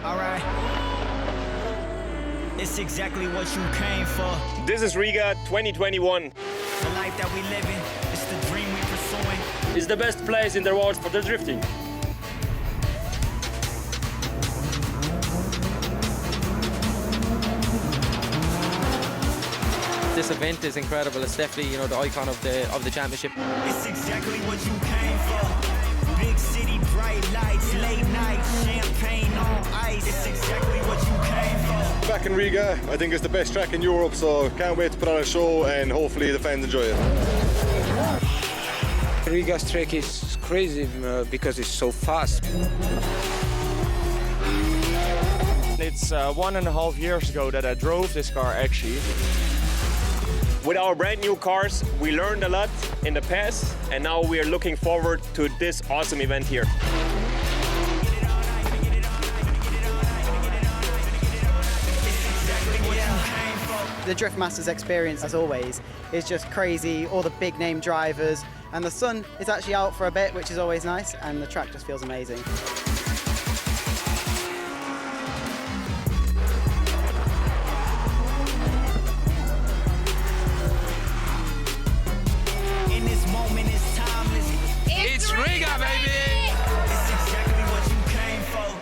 Alright. It's exactly what you came for. This is Riga 2021. The life that we living, it's the dream we pursuing. It's the best place in the world for the drifting. This event is incredible. It's definitely, the icon of the championship. It's exactly what you came for. Big city, bright lights, late night, champagne on ice. It's exactly what you came for. Back in Riga, I think it's the best track in Europe, so can't wait to put on a show and hopefully the fans enjoy it. Riga's track is crazy because it's so fast. It's 1.5 years ago that I drove this car actually. With our brand new cars, we learned a lot in the past, and now we are looking forward to this awesome event here. The driftmasters experience, as always, is just crazy. All the big name drivers, and the sun is actually out for a bit, which is always nice, and the track just feels amazing. In this moment, it's timeless. It's Riga, baby! It's exactly what you came for.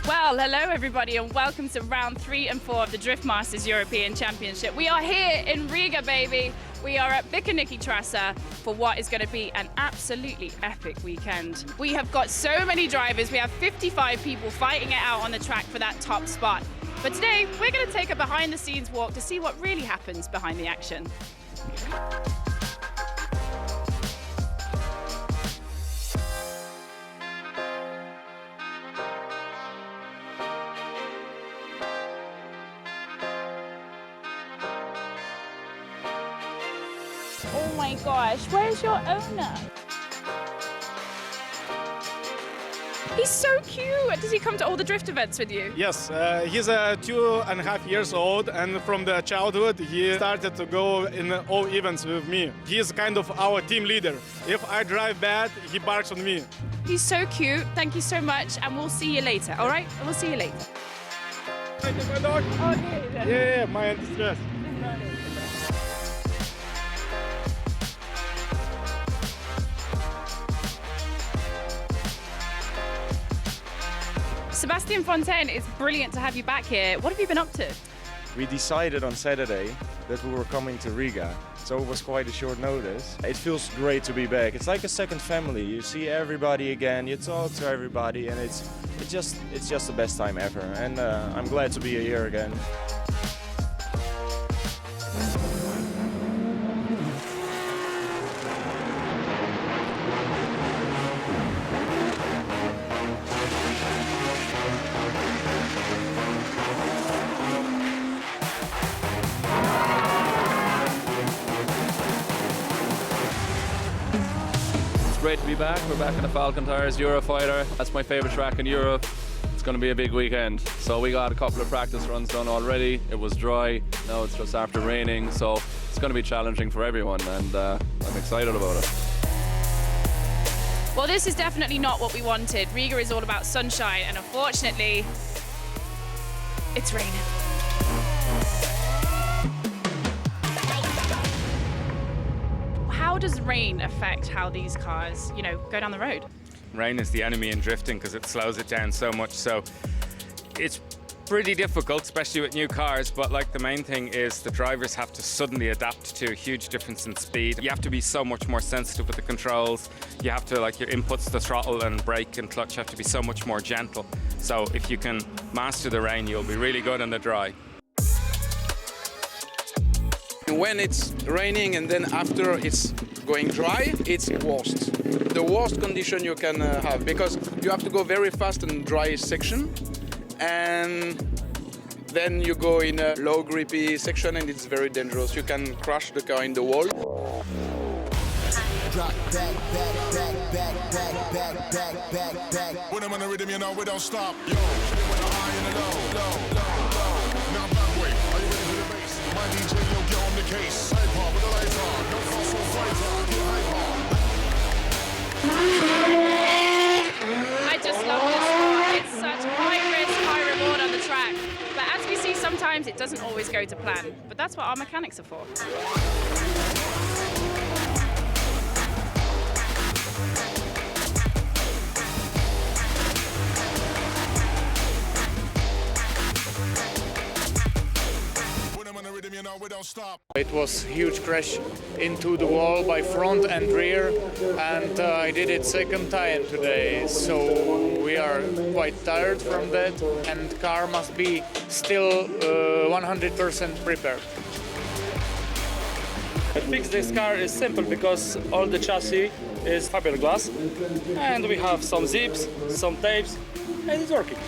Well, hello everybody and welcome to round 3 and 4 of the Driftmasters European Championship. We are here in Riga, baby. We are at Becky Drift for what is going to be an absolutely epic weekend. We have got so many drivers. We have 55 people fighting it out on the track for that top spot. But today, we're going to take a behind-the-scenes walk to see what really happens behind the action. Oh my gosh, where's your owner? He's so cute. Does he come to all the drift events with you? Yes, he's 2.5 years old, and from the childhood he started to go in all events with me. He's kind of our team leader. If I drive bad, he barks on me. He's so cute. Thank you so much, and we'll see you later, all right? We'll see you later. Thank you, my dog. Oh, Yeah, my distress. Sebastian Fontaine, it's brilliant to have you back here. What have you been up to? We decided on Saturday that we were coming to Riga, so it was quite a short notice. It feels great to be back. It's like a second family. You see everybody again, you talk to everybody, and it's just the best time ever. And I'm glad to be here again. Great to be back. We're back in the Falcon Tires Eurofighter. That's my favourite track in Europe. It's going to be a big weekend. So we got a couple of practice runs done already. It was dry. Now it's just after raining. So it's going to be challenging for everyone, and I'm excited about it. Well, this is definitely not what we wanted. Riga is all about sunshine, and unfortunately, it's raining. How does rain affect how these cars, go down the road? Rain is the enemy in drifting because it slows it down so much. So it's pretty difficult, especially with new cars. But the main thing is the drivers have to suddenly adapt to a huge difference in speed. You have to be so much more sensitive with the controls. You have to, your inputs, the throttle and brake and clutch have to be so much more gentle. So if you can master the rain, you'll be really good on the dry. When it's raining and then after it's going dry, it's worst. The worst condition you can have, because you have to go very fast in dry section, and then you go in a low grippy section and it's very dangerous. You can crash the car in the wall. Drop back. When I'm on the rhythm, we don't stop. Yo, when I'm high and low. Now back way, are you ready for the bass? My DJ, yo, get on the case. Side part with the lights on. doesn't always go to plan, but that's what our mechanics are for. It was a huge crash into the wall by front and rear, and I did it second time today, so we are quite tired from that, and the car must be still 100% prepared. To fix this car is simple because all the chassis is fiberglass, and we have some zips, some tapes, and it's working.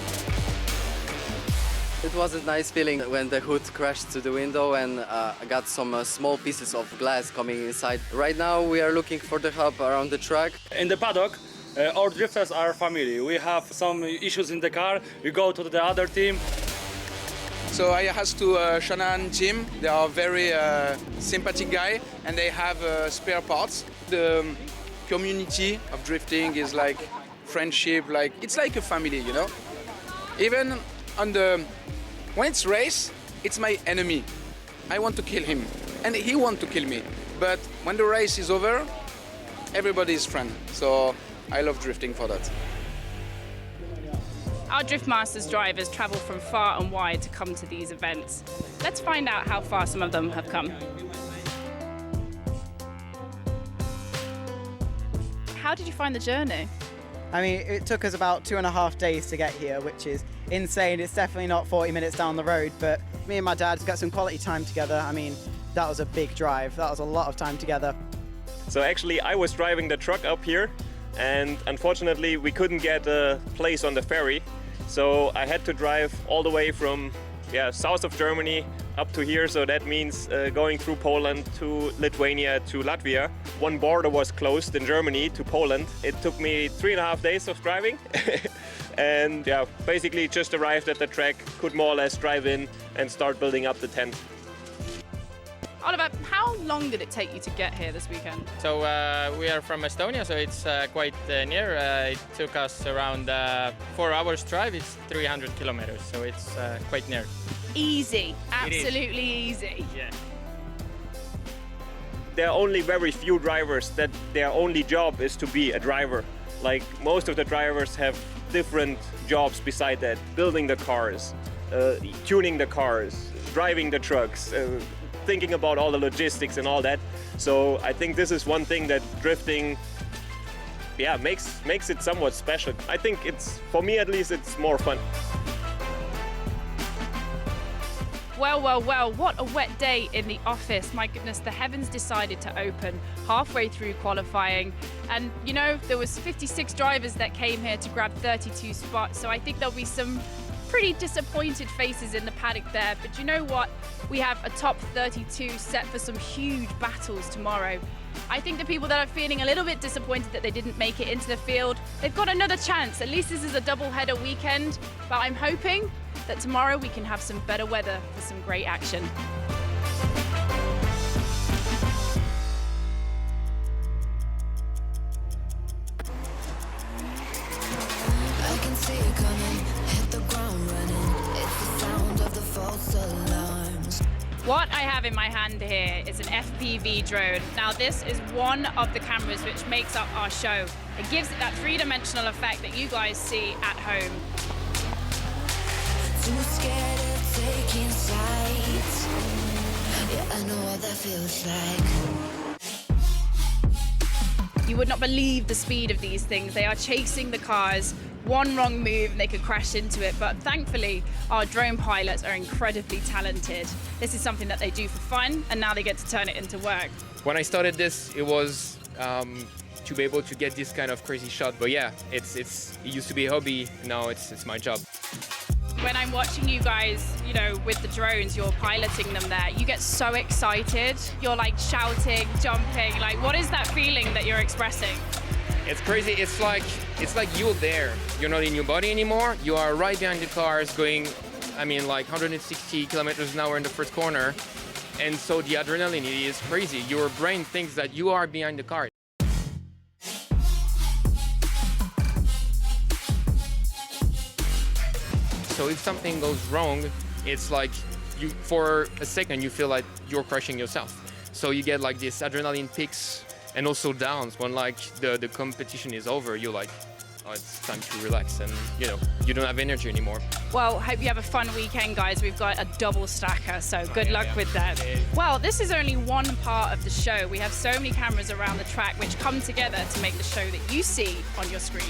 It was a nice feeling when the hood crashed to the window and I got some small pieces of glass coming inside. Right now we are looking for the hub around the track. In the paddock, our drifters are family. We have some issues in the car, we go to the other team. So I asked to Shana and Jim. They are very sympathetic guy, and they have spare parts. The community of drifting is like friendship, like it's like a family, you know. Even when it's race, it's my enemy. I want to kill him, and he wants to kill me. But when the race is over, everybody is friend. So I love drifting for that. Our Driftmasters drivers travel from far and wide to come to these events. Let's find out how far some of them have come. How did you find the journey? I mean, it took us about 2.5 days to get here, which is insane. It's definitely not 40 minutes down the road, but me and my dad got some quality time together. I mean, that was a big drive. That was a lot of time together. So actually, I was driving the truck up here, and unfortunately, we couldn't get a place on the ferry. So I had to drive all the way from south of Germany up to here. So that means going through Poland to Lithuania to Latvia. One border was closed in Germany to Poland. It took me 3.5 days of driving. And basically just arrived at the track, could more or less drive in and start building up the tent. Oliver, how long did it take you to get here this weekend? So we are from Estonia, so it's quite near. It took us around 4 hours drive. It's 300 kilometers, so it's quite near. Easy, absolutely easy. Yeah. There are only very few drivers that their only job is to be a driver. Like most of the drivers have different jobs beside that. Building the cars, tuning the cars, driving the trucks, thinking about all the logistics and all that. So I think this is one thing that drifting makes it somewhat special. I think it's, for me at least, it's more fun. Well, well, well, what a wet day in the office. My goodness, the heavens decided to open halfway through qualifying. And, you know, there was 56 drivers that came here to grab 32 spots. So I think there'll be some pretty disappointed faces in the paddock there. But you know what? We have a top 32 set for some huge battles tomorrow. I think the people that are feeling a little bit disappointed that they didn't make it into the field, they've got another chance. At least this is a double-header weekend. But I'm hoping that tomorrow we can have some better weather for some great action. I can see you coming, hit the ground running. It's the sound of the false alarms. What I have in my hand here is an FPV drone. Now this is one of the cameras which makes up our show. It gives it that three-dimensional effect that you guys see at home. Too scared of taking sides. Yeah, I know what that feels like. You would not believe the speed of these things. They are chasing the cars. One wrong move and they could crash into it. But thankfully, our drone pilots are incredibly talented. This is something that they do for fun, and now they get to turn it into work. When I started this, it was to be able to get this kind of crazy shot. But yeah, it used to be a hobby. Now it's my job. When I'm watching you guys, you know, with the drones, you're piloting them there, you get so excited. You're like shouting, jumping. Like, what is that feeling that you're expressing? It's crazy. It's like you're there. You're not in your body anymore. You are right behind the cars going, I mean, like 160 kilometers an hour in the first corner. And so the adrenaline is crazy. Your brain thinks that you are behind the car. So if something goes wrong, it's like you for a second you feel like you're crushing yourself. So you get like this adrenaline peaks and also downs when like the competition is over. You're like, oh, it's time to relax, and you don't have energy anymore. Well, hope you have a fun weekend, guys. We've got a double stacker, so good luck with that. Well, this is only one part of the show. We have so many cameras around the track which come together to make the show that you see on your screens.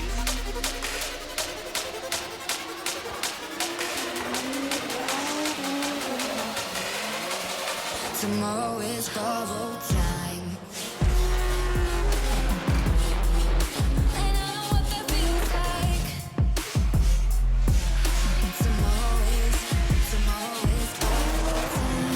Tomorrow is borrowed time. And I know what that feels like. Tomorrow is borrowed time.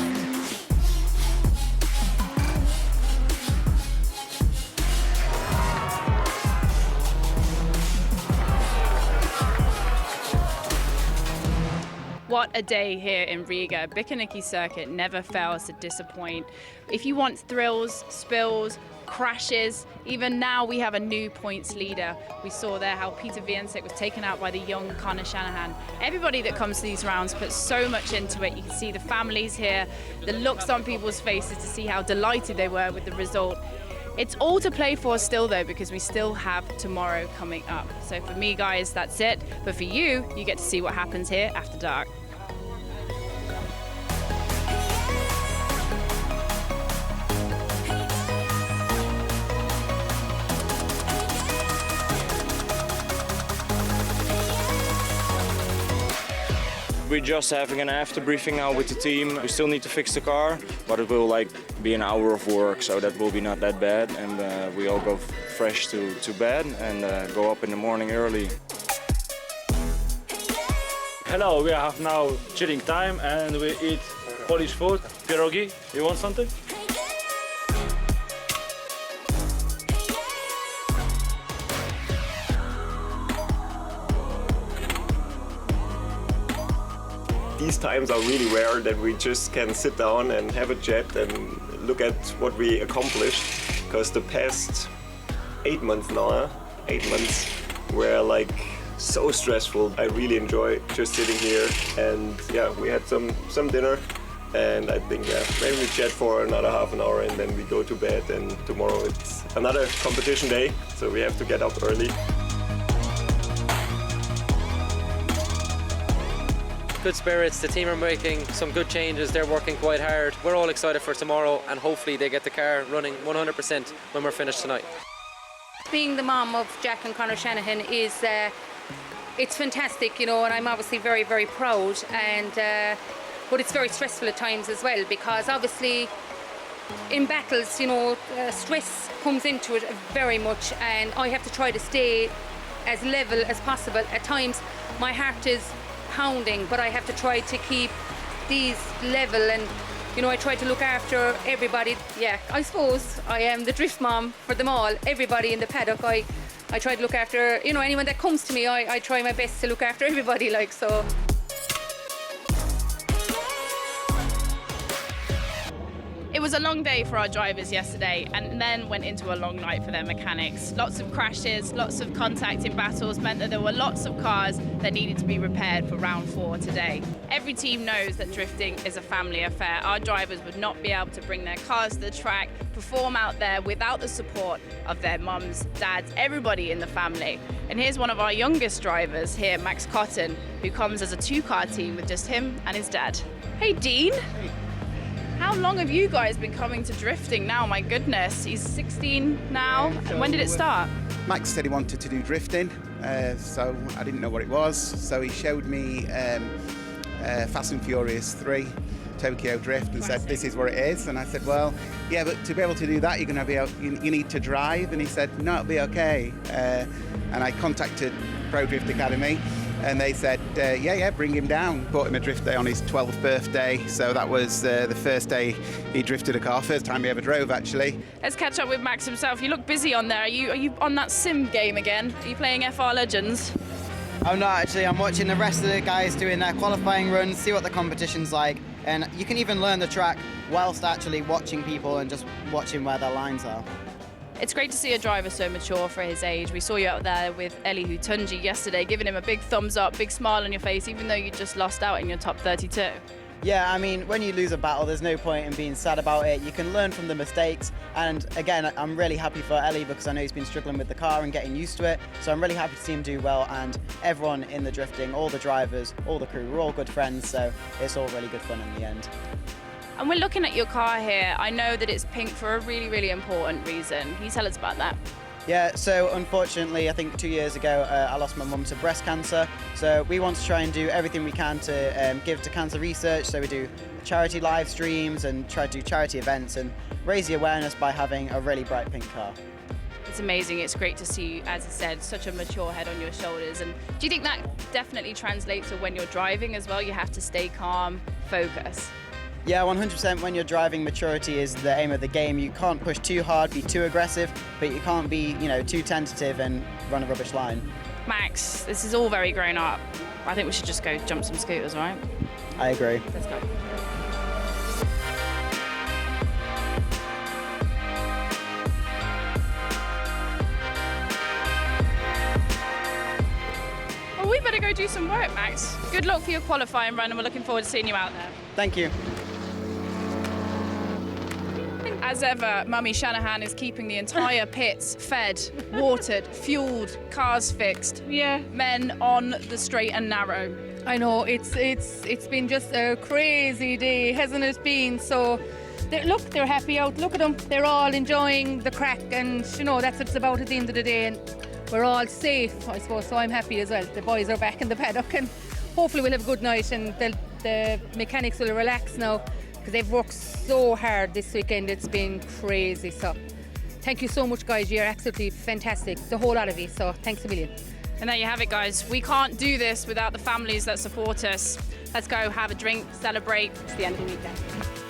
What a day here in Riga. Bikaniki circuit never fails to disappoint. If you want thrills, spills, crashes, even now we have a new points leader. We saw there how Peter Viensek was taken out by the young Connor Shanahan. Everybody that comes to these rounds puts so much into it. You can see the families here, the looks on people's faces to see how delighted they were with the result. It's all to play for still though, because we still have tomorrow coming up. So for me, guys, that's it. But for you, you get to see what happens here after dark. We're just having an after briefing now with the team. We still need to fix the car, but it will be an hour of work, so that will be not that bad. And we all go fresh to bed and go up in the morning early. Hello, we have now chilling time and we eat Polish food, pierogi. You want something? These times are really rare that we just can sit down and have a chat and look at what we accomplished, because the past 8 months now, 8 months were like so stressful. I really enjoy just sitting here, and yeah, we had some dinner, and I think maybe we chat for another half an hour and then we go to bed, and tomorrow it's another competition day, so we have to get up early. Good spirits, the team are making some good changes, they're working quite hard. We're all excited for tomorrow and hopefully they get the car running 100% when we're finished tonight. Being the mom of Jack and Connor Shanahan is, it's fantastic, and I'm obviously very, very proud, and but it's very stressful at times as well, because obviously in battles, stress comes into it very much, and I have to try to stay as level as possible. At times my heart is pounding, but I have to try to keep these level, and I try to look after everybody. Yeah, I suppose I am the drift mom for them all, everybody in the paddock. I try to look after anyone that comes to me. I try my best to look after everybody, so. It was a long day for our drivers yesterday, and then went into a long night for their mechanics. Lots of crashes, lots of contact in battles meant that there were lots of cars that needed to be repaired for round 4 today. Every team knows that drifting is a family affair. Our drivers would not be able to bring their cars to the track, perform out there without the support of their mums, dads, everybody in the family. And here's one of our youngest drivers here, Max Cotton, who comes as a 2-car team with just him and his dad. Hey, Dean. How long have you guys been coming to drifting now? My goodness, he's 16 now. And when did it start? Max said he wanted to do drifting, so I didn't know what it was. So he showed me Fast and Furious 3, Tokyo Drift, and said, this is where it is. And I said, well, yeah, but to be able to do that, you're going to be able, you need to drive. And he said, no, it'll be okay. And I contacted Pro Drift Academy, and they said, yeah, bring him down. Bought him a drift day on his 12th birthday, so that was the first day he drifted a car, first time he ever drove, actually. Let's catch up with Max himself. You look busy on there. Are you on that sim game again? Are you playing FR Legends? I'm not actually. I'm watching the rest of the guys doing their qualifying runs, see what the competition's like, and you can even learn the track whilst actually watching people and just watching where their lines are. It's great to see a driver so mature for his age. We saw you out there with Eli Hutunji yesterday, giving him a big thumbs up, big smile on your face, even though you just lost out in your top 32. Yeah, I mean, when you lose a battle, there's no point in being sad about it. You can learn from the mistakes. And again, I'm really happy for Ellie because I know he's been struggling with the car and getting used to it. So I'm really happy to see him do well. And everyone in the drifting, all the drivers, all the crew, we're all good friends. So it's all really good fun in the end. And we're looking at your car here. I know that it's pink for a really, really important reason. Can you tell us about that? Yeah, so unfortunately, I think 2 years ago, I lost my mum to breast cancer. So we want to try and do everything we can to give to cancer research. So we do charity live streams and try to do charity events and raise the awareness by having a really bright pink car. It's amazing. It's great to see you, as I said, such a mature head on your shoulders. And do you think that definitely translates to when you're driving as well? You have to stay calm, focus. Yeah, 100%. When you're driving, maturity is the aim of the game. You can't push too hard, be too aggressive, but you can't be, too tentative and run a rubbish line. Max, this is all very grown up. I think we should just go jump some scooters, right? I agree. Let's go. Well, we better go do some work, Max. Good luck for your qualifying run, and we're looking forward to seeing you out there. Thank you. As ever, Mummy Shanahan is keeping the entire pits fed, watered, fueled, cars fixed. Yeah. Men on the straight and narrow. I know, it's been just a crazy day, hasn't it been? So, look, they're happy out. Look at them. They're all enjoying the crack, and that's what it's about at the end of the day. And we're all safe, I suppose. So I'm happy as well. The boys are back in the paddock, and hopefully we'll have a good night, and the mechanics will relax now, because they've worked so hard this weekend. It's been crazy. So thank you so much, guys. You're absolutely fantastic, the whole lot of you. So thanks a million. And there you have it, guys. We can't do this without the families that support us. Let's go have a drink, celebrate. It's the end of the weekend.